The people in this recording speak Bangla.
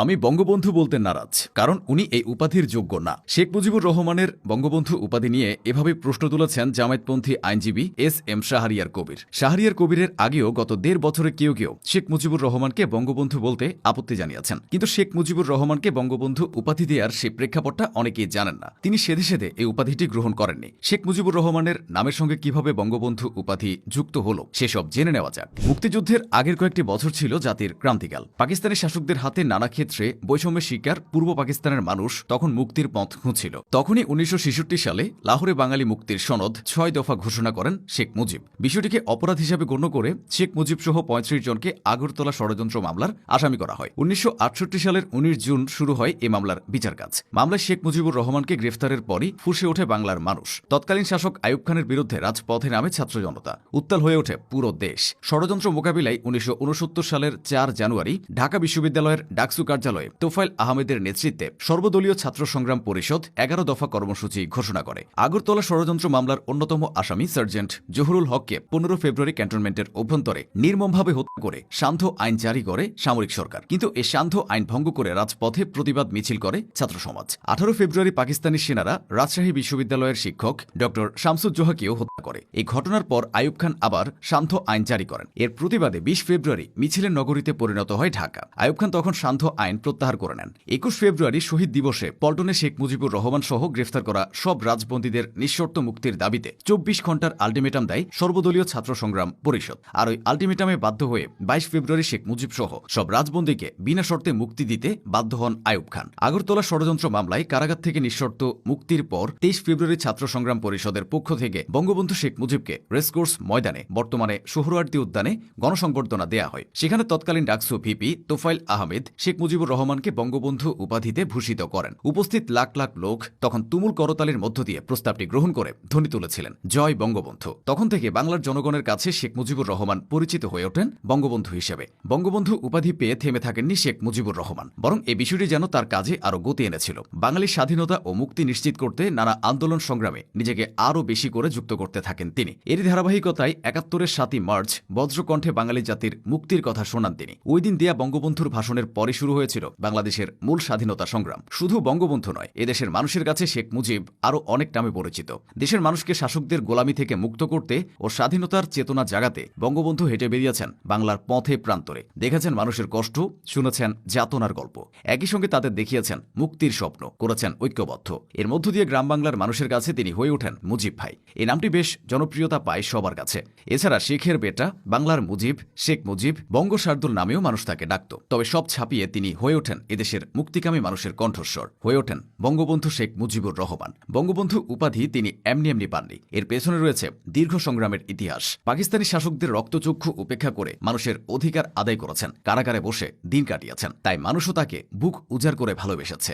আমি বঙ্গবন্ধু বলতে নারাজ, কারণ উনি এই উপাধির যোগ্য না। শেখ মুজিবুর রহমানের বঙ্গবন্ধু উপাধি নিয়ে এভাবে প্রশ্ন তুলেছেন জামায়াতপন্থী আইনজীবী এস শাহরিয়ার কবির। শাহরিয়ার কবিরের আগেও গত ১.৫ বছরে কেউ কেউ শেখ মুজিবুর রহমানকে বঙ্গবন্ধু বলতে আপত্তি জানিয়েছেন, কিন্তু শেখ মুজিবুর রহমানকে বঙ্গবন্ধু উপাধি দেওয়ার সেই প্রেক্ষাপটটা অনেকেই জানেন না। তিনি সেধে সেধে এই উপাধিটি গ্রহণ করেননি। শেখ মুজিবুর রহমানের নামের সঙ্গে কিভাবে বঙ্গবন্ধু উপাধি যুক্ত হল সেসব জেনে নেওয়া যাক। মুক্তিযুদ্ধের আগের কয়েকটি বছর ছিল জাতির ক্রান্তিকাল। পাকিস্তানি শাসকদের হাতে নানা ক্ষেত্রে বৈষম্যের শিকার পূর্ব পাকিস্তানের মানুষ তখন মুক্তির পথ খুঁজছিল। তখনই ১৯৬৬ সালে লাহোরে বাঙালি মুক্তির সনদ ৬ দফা ঘোষণা করেন শেখ মুজিব। বিষয়টিকে অপরাধ হিসাবে গণ্য করে শেখ মুজিব সহ ৩৫ জনকে আগরতলা ষড়যন্ত্র মামলার আসামি করা হয়। ১৯৬৮ সালের ১৯ জুন শুরু হয় এ মামলার বিচার কাজ। মামলায় শেখ মুজিবুর রহমানকে গ্রেফতারের পরই ফুঁসে ওঠে বাংলার মানুষ। তৎকালীন শাসক আইয়ুব খানের বিরুদ্ধে রাজপথে নামে ছাত্র জনতা। উত্তাল হয়ে ওঠে পুরো দেশ। ষড়যন্ত্র মোকাবিলায় ১৯৬৯ সালের ৪ জানুয়ারি ঢাকা বিশ্ববিদ্যালয়ের ডাকসু কার্যালয়ে তোফায়েল আহমেদের নেতৃত্বে সর্বদলীয় ছাত্র সংগ্রাম পরিষদ ১১ দফা কর্মসূচি ঘোষণা করে। আগরতলা ষড়যন্ত্র মামলার অন্যতম আসামি সার্জেন্ট জহুরুল হককে ১৫ ফেব্রুয়ারি ক্যান্টনমেন্টের অভ্যন্তরে নির্মমভাবে হত্যা করে সান্ধ্য আইন জারি করে সামরিক সরকার। কিন্তু এই সান্ধ্য আইন ভঙ্গ করে রাজপথে প্রতিবাদ মিছিল করে ছাত্র সমাজ। ১৮ ফেব্রুয়ারি পাকিস্তানি সেনারা রাজশাহী বিশ্ববিদ্যালয়ের শিক্ষক ড শামসুজ্জোহাকেও হত্যা করে। এই ঘটনার পর আইয়ুব খান আবার সান্ধ্য আইন জারি করেন। এর প্রতিবাদে ২০ ফেব্রুয়ারি মিছিলের নগরীতে পরিণত হয় ঢাকা। আইয়ুব খান তখন সান্ধ্য আইন প্রত্যাহার করে নেন। ২১ ফেব্রুয়ারি শহীদ দিবসে পল্টনে শেখ মুজিবুর রহমান সহ গ্রেফতার করা সব রাজবন্দীদের নিঃশর্ত মুক্তির দাবিতে ২৪ ঘণ্টার আলটিমেটাম দেয় সর্বদলীয় ছাত্র সংগ্রাম পরিষদ। আর ওই আলটিমেটামে বাধ্য হয়ে ২২ ফেব্রুয়ারি শেখ মুজিব সহ সব রাজবন্দীকে বিনা শর্তে মুক্তি দিতে বাধ্য হন আইয়ুব খান। আগরতলা ষড়যন্ত্র মামলায় কারাগার থেকে নিঃশর্ত মুক্তির পর ২৩ ফেব্রুয়ারি ছাত্র সংগ্রাম পরিষদের পক্ষ থেকে বঙ্গবন্ধু শেখ মুজিবকে রেসকোর্স ময়দানে, বর্তমানে সোহরাওয়ার্দী উদ্যানে গণসংবর্ধনা দেয়া হয়। সেখানে তৎকালীন ডাকসু ভিপি তোফায়েল আহমেদ শেখ মুজিবুর রহমানকে বঙ্গবন্ধু উপাধিতে ভূষিত করেন। উপস্থিত লাখ লাখ লোক তখন তুমুল করতালির মধ্য দিয়ে প্রস্তাবটি গ্রহণ করে ধ্বনি তুলেছিলেন, জয় বঙ্গবন্ধু। তখন থেকে বাংলার জনগণের কাছে শেখ মুজিবুর রহমান পরিচিত হয়ে ওঠেন বঙ্গবন্ধু হিসেবে। বঙ্গবন্ধু উপাধি পেয়ে থেমে থাকেননি শেখ মুজিবুর রহমান, বরং এ বিষয়টি যেন তার কাজে আরও গতি এনেছিল। বাঙালির স্বাধীনতা ও মুক্তি নিশ্চিত করতে নানা আন্দোলন সংগ্রামে নিজেকে আরও বেশি করে যুক্ত করতে থাকেন তিনি। এরই ধারাবাহিকতায় ৭১-এর ৭ই মার্চ বজ্রকণ্ঠে বাঙালি জাতির মুক্তির কথা শোনান তিনি। ওই দিন দেয়া বঙ্গবন্ধুর ভাষণের পরে শুরু হয়েছিল বাংলাদেশের মূল স্বাধীনতা সংগ্রাম। শুধু বঙ্গবন্ধু নয়, এদেশের মানুষের কাছে শেখ মুজিব আরও অনেক নামে পরিচিত। দেশের মানুষকে শাসকদের গোলামি থেকে মুক্ত করতে ও স্বাধীনতার চেতনা জাগাতে বঙ্গবন্ধু হেঁটে বেরিয়েছেন বাংলার পথে প্রান্তরে। দেখেছেন মানুষের কষ্ট, শুনেছেন যাতনার গল্প, একই সঙ্গে তাদের দেখিয়েছেন মুক্তির স্বপ্ন, করেছেন ঐক্যবদ্ধ। এর মধ্য দিয়ে গ্রাম বাংলার মানুষের কাছে তিনি হয়ে ওঠেন মুজিব ভাই। এই নামটি বেশ জনপ্রিয়তা পায় সবার কাছে। এছাড়া শেখের বেটা, বাংলার মুজিব, শেখ মুজিব, বঙ্গ শার্দুল নামেও মানুষ তাকে ডাকত। তবে সব ছাপিয়ে তিনি হয়ে ওঠেন এদেশের মুক্তিকামী মানুষের কণ্ঠস্বর, হয়ে ওঠেন বঙ্গবন্ধু শেখ মুজিবুর রহমান। বঙ্গবন্ধু উপাধি তিনি এমনি এমনি পাননি। এর পেছনে রয়েছে দীর্ঘ সংগ্রামের ইতিহাস। পাকিস্তানি শাসকদের রক্তচক্ষু উপেক্ষা করে মানুষের অধিকার আদায় করেছেন, কারাগারে বসে দিন কাটিয়েছেন। তাই মানুষও তাকে বুক উজাড় করে ভালোবেসেছে।